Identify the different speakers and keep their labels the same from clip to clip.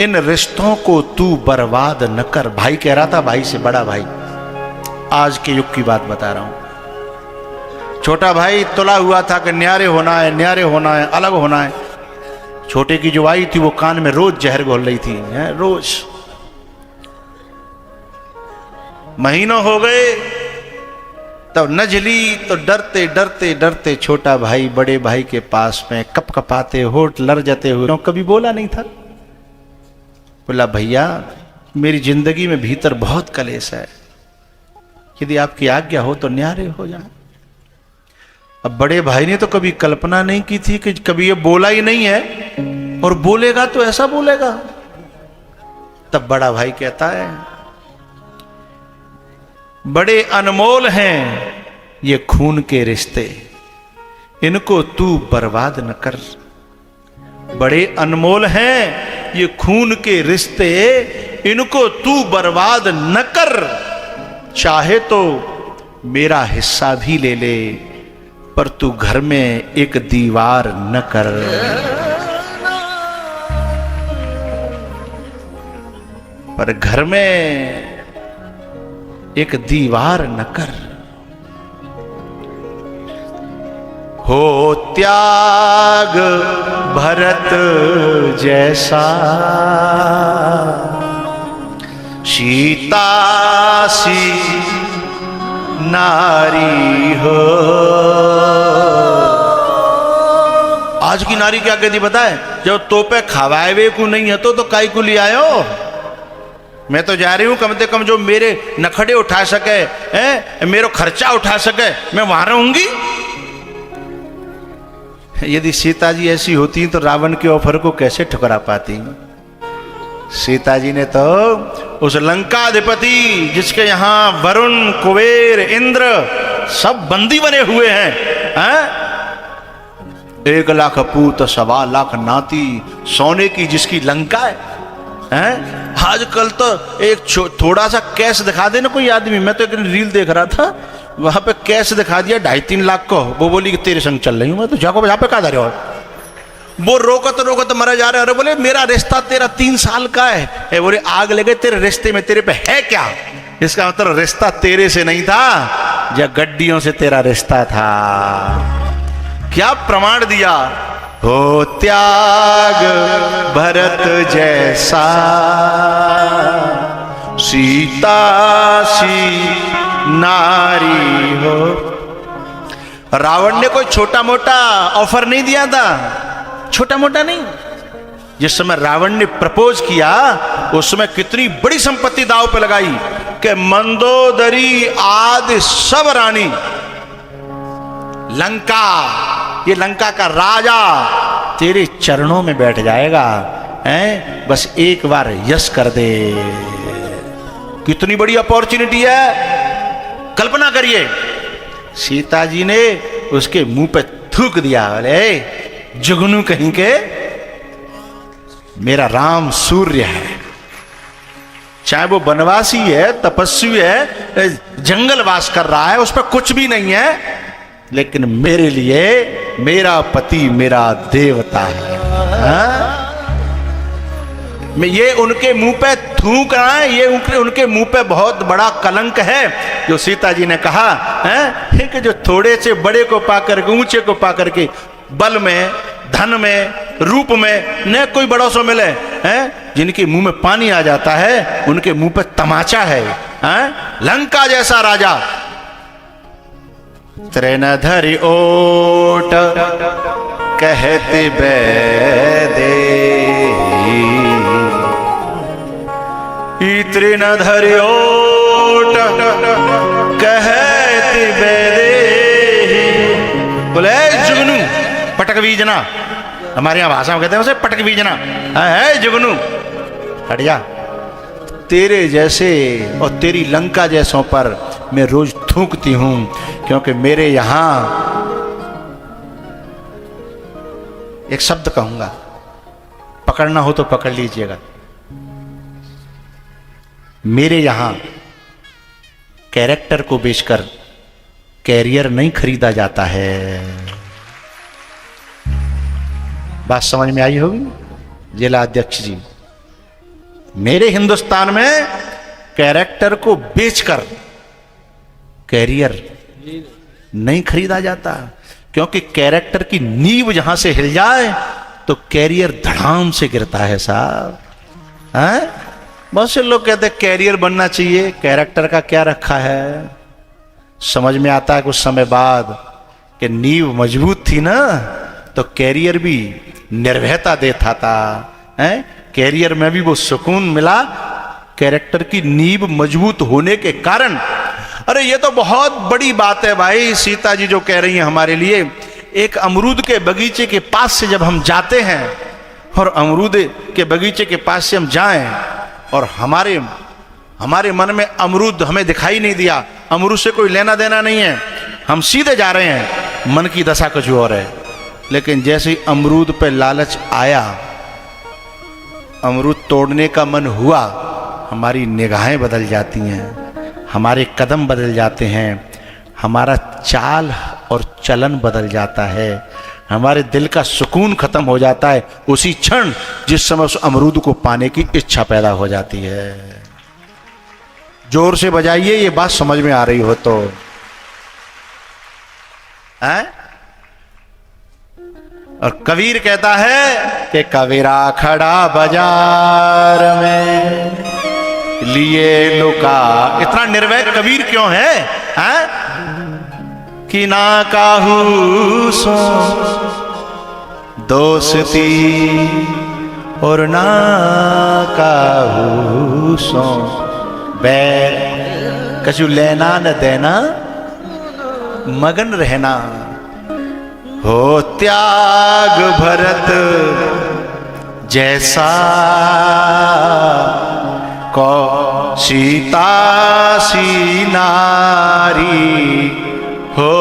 Speaker 1: इन रिश्तों को तू बर्बाद न कर। भाई कह रहा था भाई से, बड़ा भाई, आज के युग की बात बता रहा हूं। छोटा भाई तुला हुआ था कि न्यारे होना है, न्यारे होना है, अलग होना है। छोटे की जो आई थी वो कान में रोज जहर घोल रही थी, रोज। महीनों हो गए तब न झली, तो डरते डरते डरते छोटा भाई बड़े भाई के पास में कप कपाते होठ लड़ जाते हुए, कभी बोला नहीं था। बोला भैया मेरी जिंदगी में भीतर बहुत कलेश है, यदि आपकी आज्ञा हो तो न्यारे हो जाए। अब बड़े भाई ने तो कभी कल्पना नहीं की थी कि कभी ये बोला ही नहीं है, और बोलेगा तो ऐसा बोलेगा। तब बड़ा भाई कहता है बड़े अनमोल हैं ये खून के रिश्ते, इनको तू बर्बाद न कर। बड़े अनमोल हैं ये खून के रिश्ते, इनको तू बर्बाद न कर। चाहे तो मेरा हिस्सा भी ले ले, पर तू घर में एक दीवार न कर। पर घर में एक दीवार न कर। हो त्याग भरत जैसा, सीता सी नारी हो। आज की नारी क्या कहती पता है? जब तोपे खवाए वे को नहीं है तो काई को ले आयो। मैं तो जा रही हूं, कम से कम जो मेरे नखड़े उठा सके, मेरा खर्चा उठा सके, मैं वहां रहूंगी। यदि सीता जी ऐसी होती तो रावण के ऑफर को कैसे ठुकरा पाती? सीता जी ने तो उस लंकाधिपति जिसके यहां वरुण, कुबेर, इंद्र सब बंदी बने हुए हैं, 1 लाख पूत 1.25 लाख नाती, सोने की जिसकी लंका है। आजकल तो एक थोड़ा सा कैश दिखा दे ना कोई आदमी। मैं तो एक रील देख रहा था, वहां पे कैश दिखा दिया 2.5-3 लाख को। वो बोली कि तेरे संग चल रही हूं मैं, तो जाको यहाँ पे कहा जा रहे हो? वो रोकत मरा जा रहे हैं। अरे बोले मेरा रिश्ता तेरा 3 साल का है। बोले आग लगे तेरे रिश्ते में, तेरे पे है क्या? इसका मतलब रिश्ता तेरे से नहीं था, या गड्डियों से तेरा रिश्ता था। क्या प्रमाण दिया? हो त्याग भरत जैसा, सीता सी नारी हो। रावण ने कोई छोटा मोटा ऑफर नहीं दिया था, छोटा मोटा नहीं। जिस समय रावण ने प्रपोज किया उस समय कितनी बड़ी संपत्ति दांव पे लगाई कि मंदोदरी आदि सब रानी, लंका, ये लंका का राजा तेरे चरणों में बैठ जाएगा, हैं? बस एक बार यस कर दे। कितनी बड़ी अपॉर्चुनिटी है, कल्पना करिए। सीता जी ने उसके मुंह पे थूक दिया, बोले जुगनू कहीं के, मेरा राम सूर्य है। चाहे वो बनवासी है, तपस्वी है, जंगल वास कर रहा है, उस पर कुछ भी नहीं है, लेकिन मेरे लिए मेरा पति मेरा देवता है। मैं ये उनके मुंह पे थूक रहा है, ये उनके मुंह पे बहुत बड़ा कलंक है। जो सीता जी ने कहा है कि जो थोड़े से बड़े को पाकर के, ऊंचे को पाकर के, बल में, धन में, रूप में न कोई बड़ों से मिले, हैं? जिनके मुंह में पानी आ जाता है उनके मुंह पे तमाचा है। लंका जैसा राजा, त्रिनधरि ओट कहते बैदे, त्रिनधरि ओट कहते बैदे। बोले जुगनू, पटक बीजना, हमारे यहां भाषा में कहते हैं उसे पटक बीजना। है जुगनू, हट जा। तेरे जैसे और तेरी लंका जैसों पर मैं रोज थूकती हूं, क्योंकि मेरे यहां एक शब्द कहूंगा, पकड़ना हो तो पकड़ लीजिएगा। मेरे यहां कैरेक्टर को बेचकर कैरियर नहीं खरीदा जाता है। बात समझ में आई होगी जिला अध्यक्ष जी? मेरे हिंदुस्तान में कैरेक्टर को बेचकर कैरियर नहीं खरीदा जाता, क्योंकि कैरेक्टर की नींव जहां से हिल जाए तो कैरियर धड़ाम से गिरता है साहब। हैं? बहुत से लोग कहते हैं कैरियर बनना चाहिए, कैरेक्टर का क्या रखा है। समझ में आता है कुछ समय बाद कि नींव मजबूत थी ना तो कैरियर भी निर्भयता देता था। हैं? कैरियर में भी वो सुकून मिला, कैरेक्टर की नींव मजबूत होने के कारण। अरे ये तो बहुत बड़ी बात है भाई, सीता जी जो कह रही हैं हमारे लिए। एक अमरूद के बगीचे के पास से जब हम जाते हैं और अमरूद के बगीचे के पास से हम जाएं और हमारे मन में अमरूद हमें दिखाई नहीं दिया, अमरूद से कोई लेना देना नहीं है, हम सीधे जा रहे हैं, मन की दशा कुछ और है। लेकिन जैसे ही अमरूद पे लालच आया, अमरूद तोड़ने का मन हुआ, हमारी निगाहें बदल जाती हैं, हमारे कदम बदल जाते हैं, हमारा चाल और चलन बदल जाता है, हमारे दिल का सुकून खत्म हो जाता है उसी क्षण जिस समय उस अमरूद को पाने की इच्छा पैदा हो जाती है। जोर से बजाइए ये बात समझ में आ रही हो तो। हैं? और कबीर कहता है कि कबीरा खड़ा बाजार में लिए लुका। इतना निर्भय कबीर क्यों है? हैं? कि ना काहू सो दोस्ती और ना काहू सो बैर, कछु लेना न देना मगन रहना। हो त्याग भरत जैसा को सीता सी नारी हो।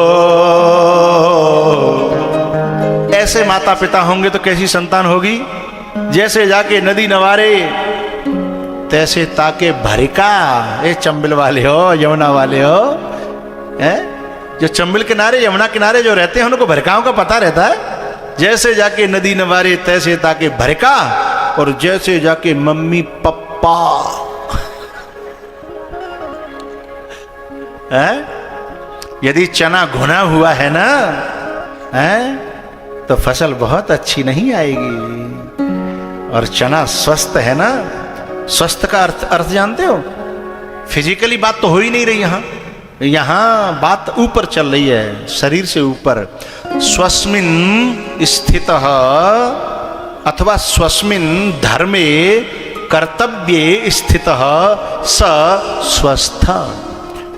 Speaker 1: ऐसे माता पिता होंगे तो कैसी संतान होगी? जैसे जाके नदी नवारे तैसे ताके भरिका। ये चंबल वाले हो, यमुना वाले हो, हैं? जो चंबल किनारे यमुना किनारे जो रहते हैं उनको भरिकाओं का पता रहता है। जैसे जाके नदी नवारे तैसे ताके भरिका, और जैसे जाके मम्मी पप्पा। हैं? यदि चना घुना हुआ है ना, हैं, तो फसल बहुत अच्छी नहीं आएगी। और चना स्वस्थ है ना, स्वस्थ का अर्थ जानते हो? फिजिकली बात तो हो ही नहीं रही यहां बात ऊपर चल रही है, शरीर से ऊपर। स्वस्मिन् स्थितः अथवा स्वस्मिन् धर्मे कर्तव्ये स्थितः स स्वस्थ।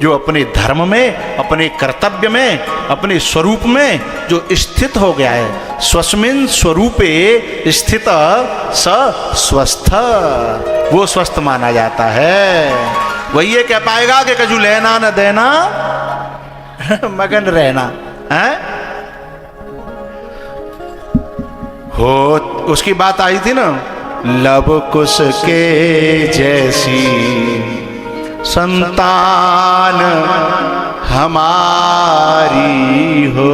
Speaker 1: जो अपने धर्म में, अपने कर्तव्य में, अपने स्वरूप में जो स्थित हो गया है, स्वस्मिन् स्वरूपे स्थित स स्वस्थ, वो स्वस्थ माना जाता है। वही ये कह पाएगा कि कजू लेना न देना मगन रहना है। हो उसकी बात आई थी ना, लब कुश के जैसी संतान हमारी हो।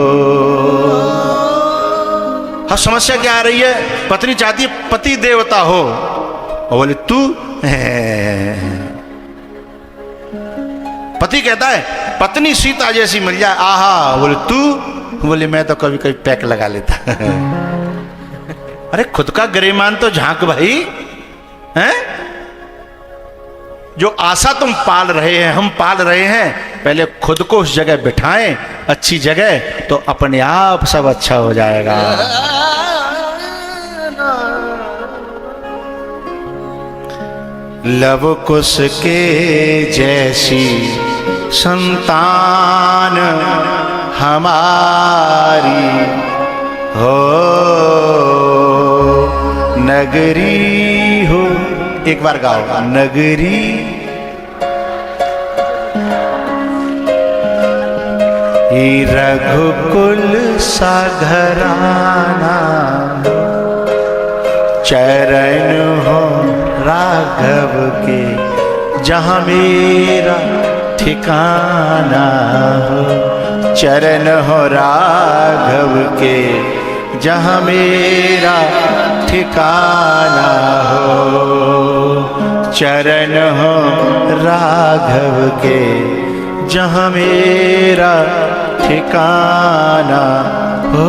Speaker 1: हाँ, समस्या क्या आ रही है? पत्नी चाहती है पति देवता हो, और बोले तू पति कहता है पत्नी सीता जैसी मिल जाए, आहा, बोले तू, बोले मैं तो कभी कभी पैक लगा लेता। अरे खुद का गरिमान तो झांक भाई, हैं? जो आशा तुम पाल रहे हैं, हम पाल रहे हैं, पहले खुद को उस जगह बिठाएं, अच्छी जगह, तो अपने आप सब अच्छा हो जाएगा। लव कुश के जैसी संतान हमारी हो, नगरी हो। एक बार गाओ, नगरी रघुकुल सा घराना, चरण हो राघव के, जहाँ मेरा ठिकाना हो। चरण हो राघव के, जहाँ मेरा ठिकाना हो। चरण हो राघव के, जहाँ मेरा ठिकाना हो